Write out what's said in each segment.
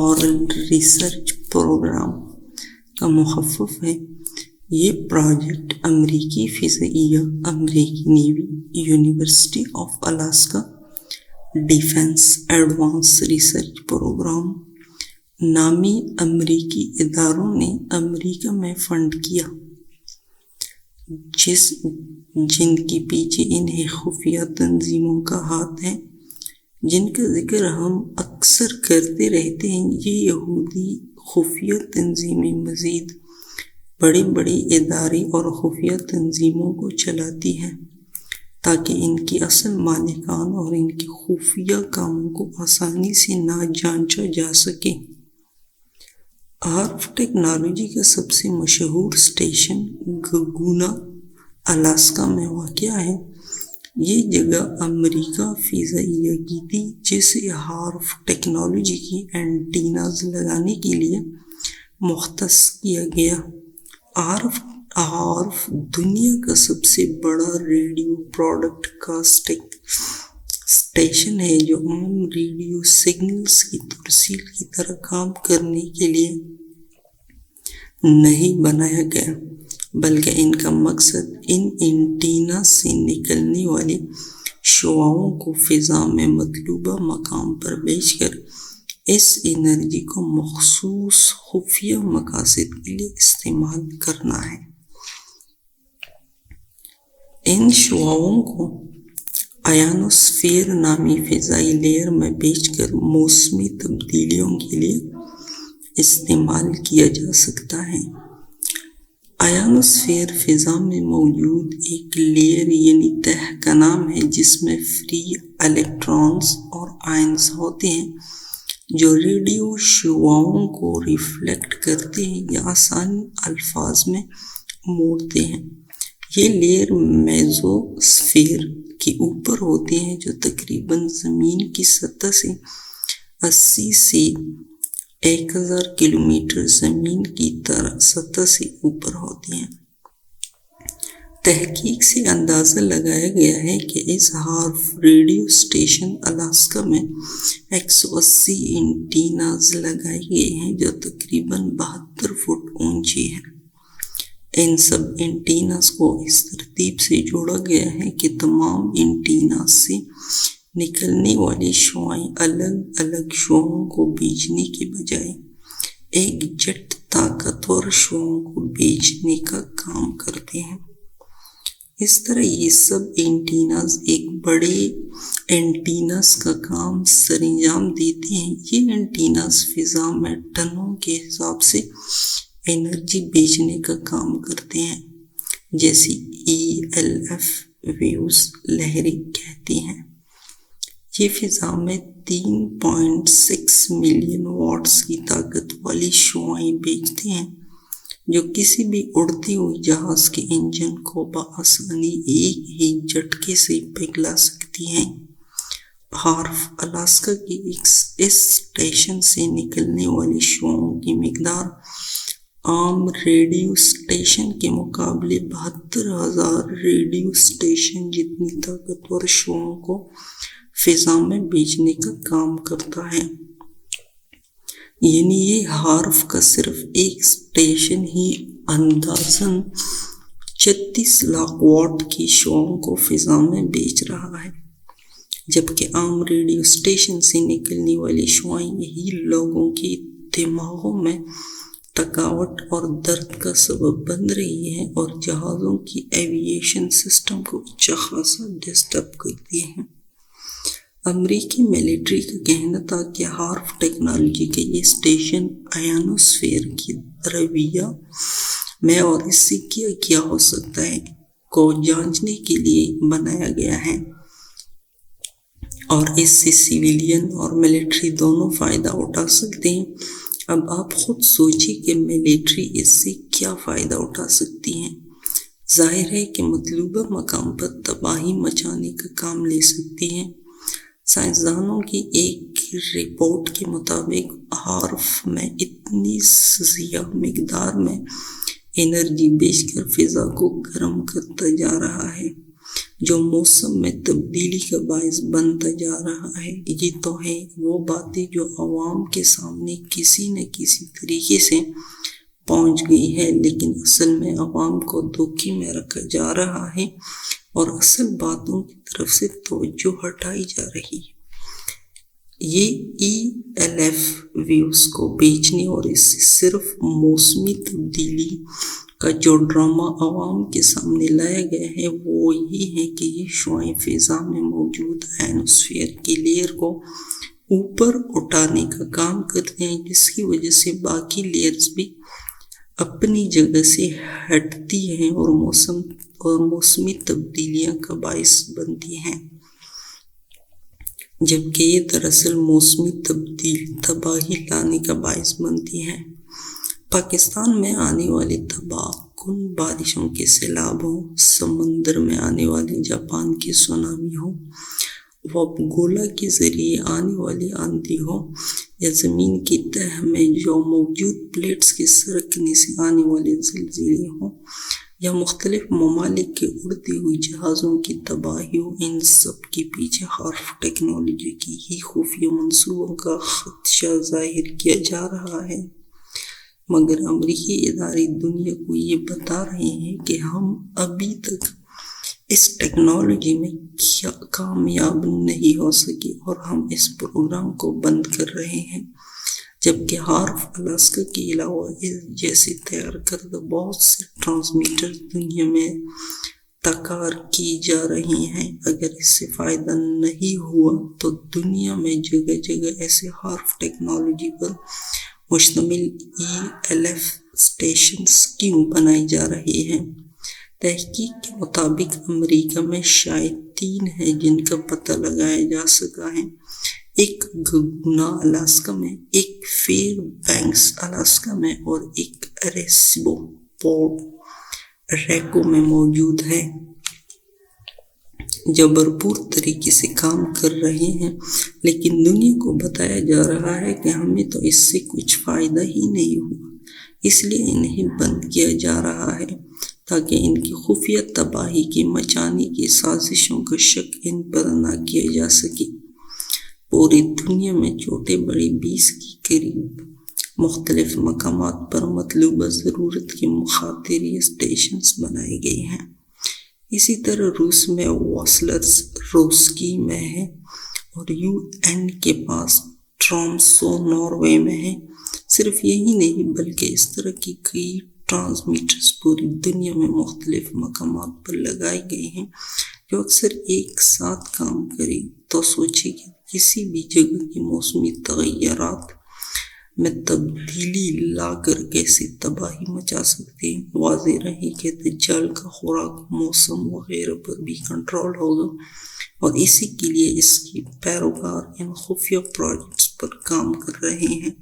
Oral research programme کا مخفف ہے۔ یہ پروجیکٹ امریکی فضائیہ، امریکی navy, university of Alaska defence advance research program نامی امریکی اداروں نے امریکہ میں فنڈ کیا، جن کے پیچھے انہیں خفیہ تنظیموں کا ہاتھ ہے، جن کا ذکر ہم اکثر کرتے رہتے ہیں۔ یہ یہودی خفیہ تنظیمیں مزید بڑے بڑے ادارے اور خفیہ تنظیموں کو چلاتی ہیں تاکہ ان کے اصل مالکان اور ان کے خفیہ کاموں کو آسانی سے نہ جانچا جا سکے۔ ہارف ٹیکنالوجی کا سب سے مشہور اسٹیشن گگونا، الاسکا میں واقع ہے۔ یہ جگہ امریکہ فضائیہ کی تھی جسے ہارف ٹیکنالوجی کی اینٹیناز لگانے کے لیے مختص کیا گیا۔ ہارف دنیا کا سب سے بڑا ریڈیو براڈ کاسٹنگ اسٹیشن ہے جو عام ریڈیو سگنلز کی ترسیل کی طرح کام کرنے کے لیے نہیں بنایا گیا، بلکہ ان کا مقصد ان اینٹینا سے نکلنے والی شعاؤں کو فضا میں مطلوبہ مقام پر بھیج کر اس انرجی کو مخصوص خفیہ مقاصد کے لیے استعمال کرنا ہے۔ ان شعاؤں کو آئنوسفیر نامی فضائی لیئر میں بھیج کر موسمی تبدیلیوں کے لیے استعمال کیا جا سکتا ہے۔ آئنوسفیر فضا میں موجود ایک لیئر یعنی تہہ کا نام ہے جس میں فری الیکٹرانز اور آئنز ہوتے ہیں جو ریڈیو شعاؤں کو ریفلیکٹ کرتے ہیں یا آسان الفاظ میں موڑتے ہیں۔ یہ لیئر میزوسفیر کے اوپر ہوتے ہیں جو تقریباً زمین کی سطح سے 80 سے 1000 کلومیٹر زمین کی سطح سے اوپر ہوتے ہیں۔ تحقیق سے اندازہ لگایا گیا ہے کہ اس ہارف ریڈیو اسٹیشن الاسکا میں 180 اینٹیناز لگائے گئے ہیں جو تقریباً 72 فٹ اونچی ہیں۔ ان سب اینٹیناز کو اس ترتیب سے جوڑا گیا ہے کہ تمام اینٹیناز سے نکلنے والی شعاعیں الگ الگ شعاؤں کو بھیجنے کے بجائے ایک جٹ طاقتور شعاؤں کو بھیجنے کا کام کرتے ہیں۔ اس طرح یہ سب اینٹیناز ایک بڑے اینٹیناز کا کام سرانجام دیتے ہیں۔ یہ اینٹیناز فضا میں ٹنوں کے حساب سے انرجی بھیجنے کا کام کرتے ہیں، جیسے ELF ویوز لہریں کہتی ہیں۔ یہ فضا میں 3.6 ملین واٹس کی طاقت والی شعاعیں بھیجتے ہیں جو کسی بھی اڑتے ہوئے جہاز کے انجن کو بآسانی ایک ہی جھٹکے سے پگھلا سکتی ہیں۔ ہارف الاسکا کے اس اسٹیشن سے نکلنے والی شعاؤں کی مقدار عام ریڈیو اسٹیشن کے مقابلے 72,000 ریڈیو اسٹیشن جتنی طاقتور شعاؤں کو فضا میں بھیجنے کا کام کرتا ہے۔ یعنی یہ ہارف کا صرف ایک اسٹیشن ہی اندازاً 36 لاکھ واٹ کی شعاؤں کو فضا میں بھیج رہا ہے، جبکہ عام ریڈیو اسٹیشن سے نکلنے والی شعاعیں یہی لوگوں کے دماغوں میں تھکاوٹ اور درد کا سبب بن رہی ہیں اور جہازوں کی ایوییشن سسٹم کو اچھا خاصا ڈسٹرب کرتی ہیں۔ امریکی ملٹری کا کہنا تھا کہ ہارف ٹیکنالوجی کا یہ اسٹیشن آئنوسفیر کی رویہ میں اور اس سے کیا ہو سکتا ہے کو جانچنے کے لیے بنایا گیا ہے، اور اس سے سویلین اور ملٹری دونوں فائدہ اٹھا سکتے ہیں۔ اب آپ خود سوچیں کہ ملٹری اس سے کیا فائدہ اٹھا سکتی ہے۔ ظاہر ہے کہ مطلوبہ مقام پر تباہی مچانے کا کام لے سکتی ہے۔ سائنسدانوں کی ایک رپورٹ کے مطابق ہارف میں اتنی زیادہ مقدار میں انرجی بھیج کر فضا کو گرم کرتا جا رہا ہے جو موسم میں تبدیلی کا باعث بنتا جا رہا ہے۔ یہ تو ہیں وہ باتیں جو عوام کے سامنے کسی نہ کسی طریقے سے پہنچ گئی ہے، لیکن اصل میں عوام کو دھوکے میں رکھا جا رہا ہے اور اصل باتوں کی طرف سے توجہ ہٹائی جا رہی ہے۔ یہ ELF ویوز کو بیچنے اور اس سے صرف موسمی تبدیلی کا جو ڈرامہ عوام کے سامنے لایا گیا ہے وہ یہ ہے کہ یہ شعاعیں فضا میں موجود آئنوسفیئر کے لیئر کو اوپر اٹھانے کا کام کرتے ہیں، جس کی وجہ سے باقی لیئرز بھی اپنی جگہ سے ہٹتی ہیں اور موسمی تبدیلیاں کا باعث بنتی ہیں، جبکہ یہ دراصل موسمی تباہی لانے کا باعث بنتی ہیں۔ پاکستان میں آنے والی تباہ کن بارشوں کے سیلاب ہوں، سمندر میں آنے والی جاپان کی سونامی ہو، وابگولا کے ذریعے آنے والی آندھی ہو، یا زمین کی تہہ میں جو موجود پلیٹس کے سرکنے سے آنے والے زلزلے ہوں، یا مختلف ممالک کے اڑتی ہوئی جہازوں کی تباہی ہو، ان سب کے پیچھے ہارف ٹیکنالوجی کی ہی خفیہ منصوبوں کا خدشہ ظاہر کیا جا رہا ہے۔ مگر امریکی ادارے دنیا کو یہ بتا رہے ہیں کہ ہم ابھی تک اس ٹیکنالوجی میں کامیاب نہیں ہو سکے اور ہم اس پروگرام کو بند کر رہے ہیں، جبکہ ہارف الاسکا کے علاوہ اس جیسے تیار کردہ بہت سے ٹرانسمیٹر دنیا میں تیار کی جا رہی ہیں۔ اگر اس سے فائدہ نہیں ہوا تو دنیا میں جگہ جگہ ایسے ہارف ٹیکنالوجی پر مشتمل ELF اسٹیشنز کیوں بنائے جا رہے ہیں؟ تحقیق کے مطابق امریکہ میں شاید 3 ہیں جن کا پتہ لگایا جا سکا ہے۔ ایک گگونا الاسکا میں، ایک فیر بینکس الاسکا میں اور ایک اریسیبو پورٹو ریکو میں موجود ہے، جو بھرپور طریقے سے کام کر رہے ہیں، لیکن دنیا کو بتایا جا رہا ہے کہ ہمیں تو اس سے کچھ فائدہ ہی نہیں ہوا، اس لیے انہیں بند کیا جا رہا ہے تاکہ ان کی خفیہ تباہی کے مچانے کی سازشوں کا شک ان پر نہ کیا جا سکے۔ پوری دنیا میں چھوٹے بڑے 20 کے قریب مختلف مقامات پر مطلوبہ ضرورت کے مخاطر یہ اسٹیشنز بنائے گئے ہیں۔ اسی طرح روس میں واسلرز روسکی میں ہے اور UN کے پاس ٹرامسو ناروے میں ہے۔ صرف یہی نہیں بلکہ اس طرح کی کئی ٹرانسمیٹرز پوری دنیا میں مختلف مقامات پر لگائے گئے ہیں جو اکثر ایک ساتھ کام کریں تو سوچیں کہ کسی بھی جگہ کی موسمی تغیرات میں تبدیلی لا کر کیسے تباہی مچا سکتے ہیں۔ واضح رہے کہ دجال کا خوراک، موسم وغیرہ پر بھی کنٹرول ہوگا اور اسی کے لیے اس کے پیروکار ان خفیہ پروجیکٹس پر کام کر رہے ہیں۔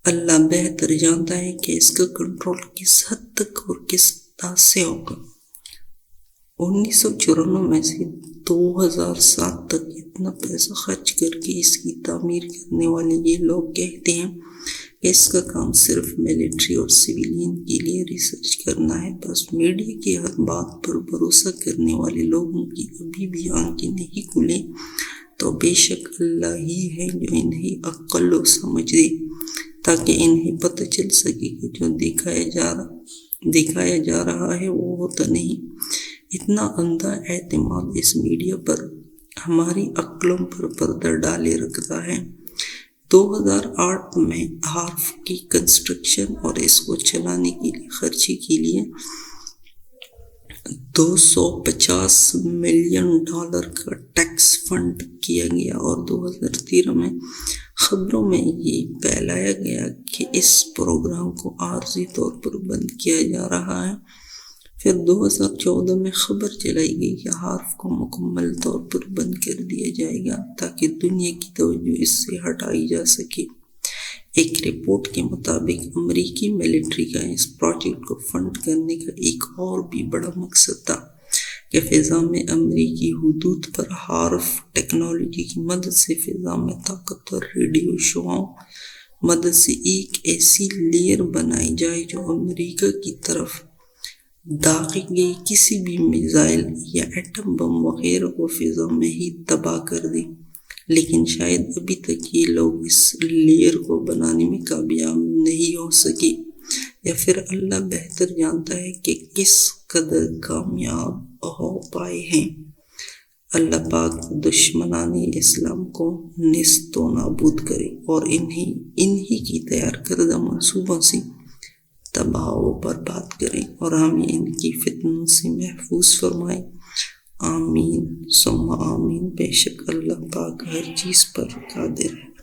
اللہ بہتر جانتا ہے کہ اس کا کنٹرول کس حد تک اور کس انداز سے ہوگا۔ 1994 میں سے 2007 تک اتنا پیسہ خرچ کر کے اس کی تعمیر کرنے والے یہ لوگ کہتے ہیں کہ اس کا کام صرف ملٹری اور سویلین کے لیے ریسرچ کرنا ہے۔ بس میڈیا کی ہر بات پر بھروسہ کرنے والے لوگوں کی ابھی بھی آنکھیں نہیں کھلیں تو بے شک اللہ ہی ہے جو انہیں عقل و سمجھ دے تاکہ انہیں پتہ چل سکے کہ جو دکھایا جا رہا ہے وہ ہوتا نہیں۔ اتنا اندھا اعتماد اس میڈیا پر ہماری عقلوں پر پردہ ڈالے رکھتا ہے۔ 2008 میں ہارف کی کنسٹرکشن اور اس کو چلانے کے لیے خرچے کے لیے $250 ملین کا ٹیکس فنڈ کیا گیا اور 2013 میں خبروں میں یہ پھیلایا گیا کہ اس پروگرام کو عارضی طور پر بند کیا جا رہا ہے۔ پھر 2014 میں خبر چلائی گئی کہ ہارف کو مکمل طور پر بند کر دیا جائے گا تاکہ دنیا کی توجہ اس سے ہٹائی جا سکے۔ ایک رپورٹ کے مطابق امریکی ملٹری کا اس پروجیکٹ کو فنڈ کرنے کا ایک اور بھی بڑا مقصد تھا کہ فضا میں امریکی حدود پر ہارف ٹیکنالوجی کی مدد سے فضا میں طاقتور ریڈیو شعاعوں مدد سے ایک ایسی لیئر بنائی جائے جو امریکہ کی طرف داغی گئی کسی بھی میزائل یا ایٹم بم وغیرہ کو فضا میں ہی تباہ کر دے، لیکن شاید ابھی تک یہ لوگ اس لیئر کو بنانے میں کامیاب نہیں ہو سکے، یا پھر اللہ بہتر جانتا ہے کہ کس قدر کامیاب ہو پائے ہیں۔ اللہ پاک دشمنان اسلام کو نیست و نابود کرے اور انہی کی تیار کردہ منصوبوں سے تباہ و برباد کریں اور ہمیں ان کی فتنوں سے محفوظ فرمائے۔ آمین ثم آمین۔ بے شک اللہ پاک ہر چیز پر قادر ہے۔